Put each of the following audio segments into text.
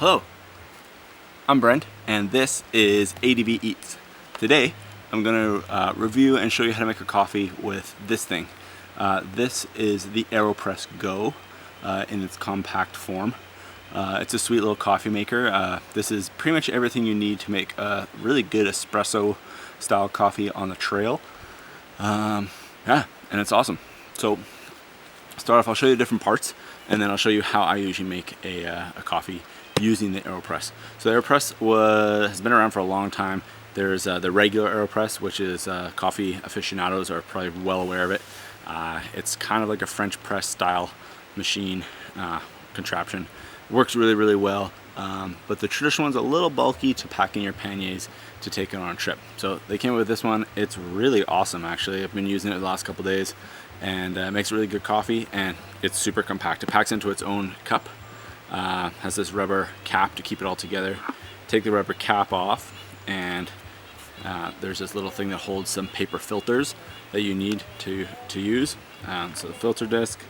Hello, I'm Brent, and this is ADV Eats. Today, I'm going to review and show you how to make a coffee with this thing. This is the AeroPress GO in its compact form. It's a sweet little coffee maker. This is pretty much everything you need to make a really good espresso style coffee on the trail. Yeah, and it's awesome. So, start off, I'll show you different parts, and then I'll show you how I usually make a coffee using the AeroPress. So the AeroPress has been around for a long time. There's the regular AeroPress, which is coffee aficionados are probably well aware of it. It's kind of like a French press style machine contraption. It works really, really well, but the traditional one's a little bulky to pack in your panniers to take it on a trip. So they came up with this one. It's really awesome, actually. I've been using it the last couple days, and it makes really good coffee, and it's super compact. It packs into its own cup. Has this rubber cap to keep it all together. Take the rubber cap off, and there's this little thing that holds some paper filters that you need to use. So the filter disc,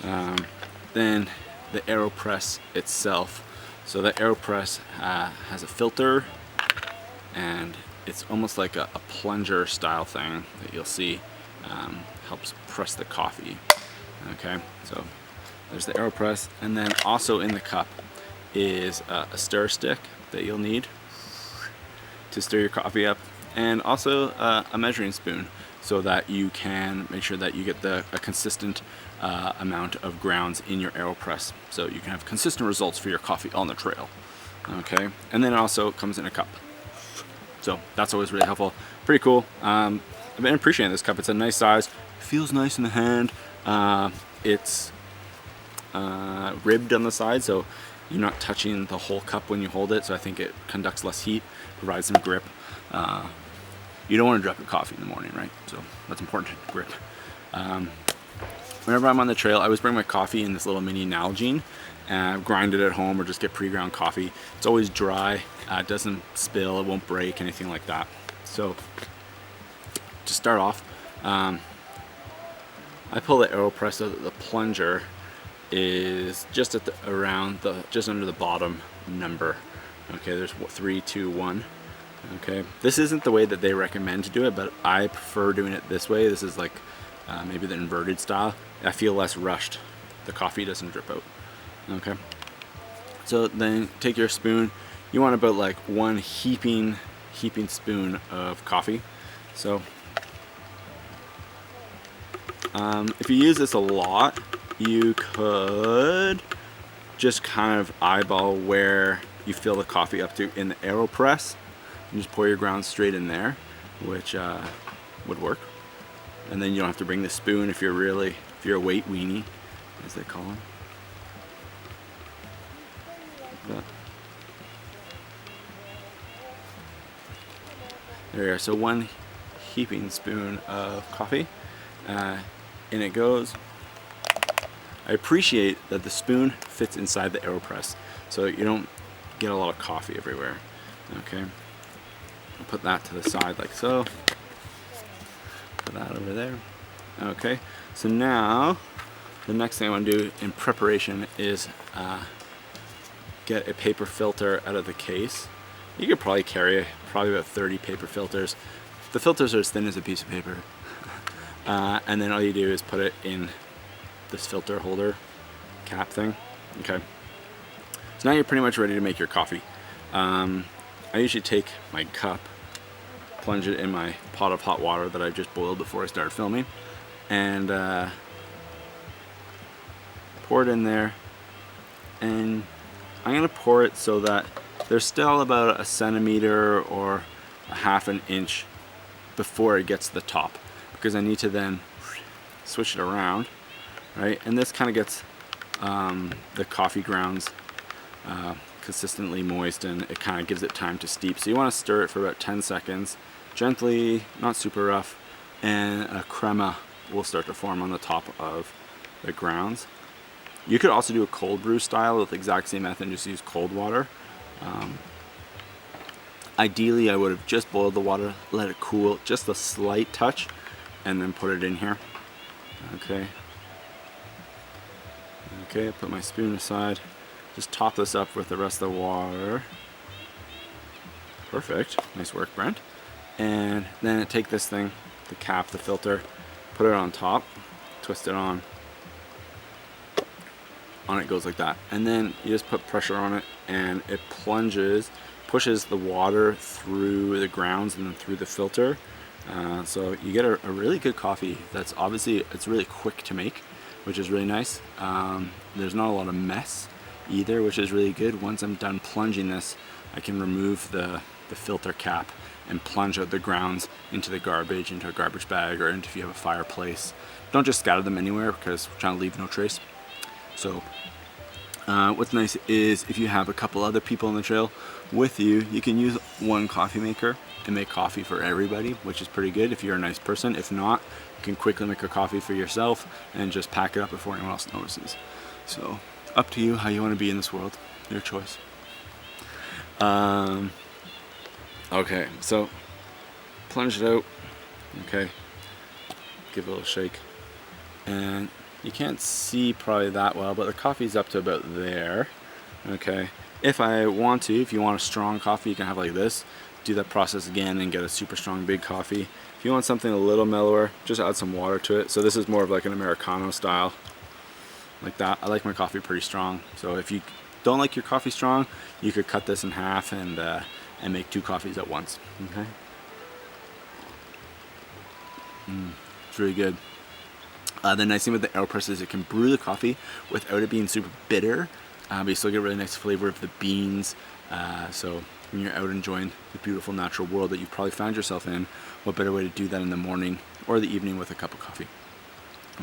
then the AeroPress itself. So the AeroPress has a filter, and it's almost like a plunger style thing that you'll see helps press the coffee. Okay, so there's the AeroPress, and then also in the cup is a stir stick that you'll need to stir your coffee up, and also a measuring spoon so that you can make sure that you get a consistent amount of grounds in your AeroPress, so you can have consistent results for your coffee on the trail. Okay, and then it also comes in a cup, so that's always really helpful. Pretty cool. I've been appreciating this cup. It's a nice size, feels nice in the hand. It's ribbed on the side, so you're not touching the whole cup when you hold it, so I think it conducts less heat, provides some grip. You don't want to drop your coffee in the morning, right? So that's important, grip. Whenever I'm on the trail, I always bring my coffee in this little mini Nalgene, grind it at home, or just get pre-ground coffee. It's always dry, it doesn't spill, it won't break, anything like that. So to start off, I pull the AeroPress so that the plunger is just at just under the bottom number. Okay, there's 3, 2, 1. Okay, this isn't the way that they recommend to do it, but I prefer doing it this way. This is like maybe the inverted style. I feel less rushed. The coffee doesn't drip out. Okay, so then take your spoon. You want about like one heaping spoon of coffee. So if you use this a lot, you could just kind of eyeball where you fill the coffee up to in the AeroPress and just pour your grounds straight in there, which would work. And then you don't have to bring the spoon if you're a weight weenie, as they call them. But there you are. So one heaping spoon of coffee, in it goes. I appreciate that the spoon fits inside the AeroPress, so you don't get a lot of coffee everywhere. Okay, I'll put that to the side like so. Put that over there. Okay, so now the next thing I want to do in preparation is get a paper filter out of the case. You could probably carry about 30 paper filters. The filters are as thin as a piece of paper. And then all you do is put it in this filter holder cap thing. Okay, so now you're pretty much ready to make your coffee. I usually take my cup, plunge it in my pot of hot water that I just boiled before I started filming, and pour it in there. And I'm gonna pour it so that there's still about 1 centimeter or 1/2 inch before it gets to the top, because I need to then switch it around, right? And this kind of gets the coffee grounds consistently moist, and it kind of gives it time to steep. So you want to stir it for about 10 seconds, gently, not super rough, and a crema will start to form on the top of the grounds. You could also do a cold brew style with the exact same method and just use cold water. Ideally, I would have just boiled the water, let it cool just a slight touch, and then put it in here. Okay, I put my spoon aside. just top this up with the rest of the water. Perfect. Nice work, Brent. And then take this thing, the cap, the filter, put it on top, twist it on. On it goes like that. And then you just put pressure on it and it pushes the water through the grounds and then through the filter. So you get a really good coffee that's obviously, it's really quick to make, which is really nice. There's not a lot of mess either, which is really good. Once I'm done plunging this, I can remove the filter cap and plunge out the grounds into the garbage, into a garbage bag, or into if you have a fireplace. Don't just scatter them anywhere because we're trying to leave no trace. So what's nice is if you have a couple other people on the trail with you, you can use one coffee maker and make coffee for everybody, which is pretty good if you're a nice person. If not, you can quickly make a coffee for yourself and just pack it up before anyone else notices. So up to you how you want to be in this world, your choice. Okay, so plunge it out, okay, give it a little shake, and you can't see probably that well, but the coffee's up to about there, okay. If I want to, if you want a strong coffee, you can have like this, do that process again and get a super strong big coffee. If you want something a little mellower, just add some water to it. So this is more of like an Americano style, like that. I like my coffee pretty strong, so if you don't like your coffee strong, you could cut this in half and make 2 coffees at once, okay. It's really good. The nice thing with the AeroPress is it can brew the coffee without it being super bitter, but you still get a really nice flavor of the beans. So when you're out enjoying the beautiful natural world that you've probably found yourself in, what better way to do that in the morning or the evening with a cup of coffee?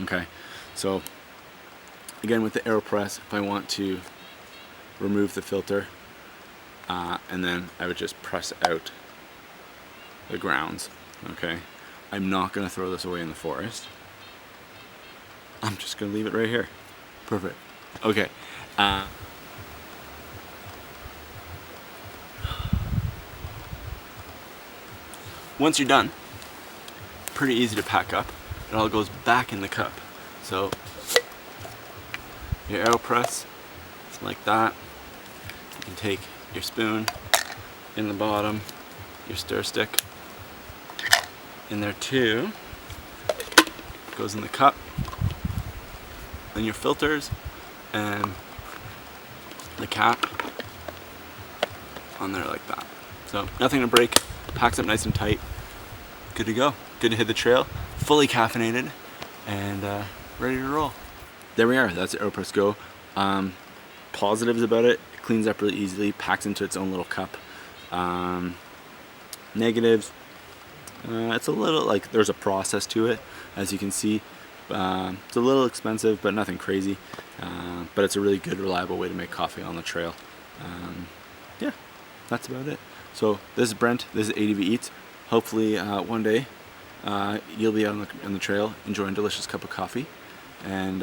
Okay, so again with the AeroPress, if I want to remove the filter, and then I would just press out the grounds, okay? I'm not going to throw this away in the forest. I'm just going to leave it right here. Perfect. Okay. Once you're done, pretty easy to pack up. It all goes back in the cup. So your AeroPress, like that. You can take your spoon in the bottom, your stir stick in there too. Goes in the cup. Then your filters and the cap on there like that. So nothing to break, packs up nice and tight. Good to go. Good to hit the trail, fully caffeinated and ready to roll. There we are, that's the AeroPress GO. Positives about it, it cleans up really easily, packs into its own little cup. Negatives, it's a little like there's a process to it, as you can see. It's a little expensive, but nothing crazy. But it's a really good, reliable way to make coffee on the trail. Yeah, that's about it. So this is Brent, this is ADV Eats. Hopefully one day you'll be out on the trail enjoying a delicious cup of coffee. And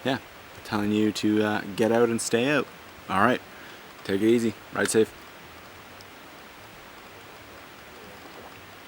yeah, telling you to get out and stay out. All right, take it easy, ride safe.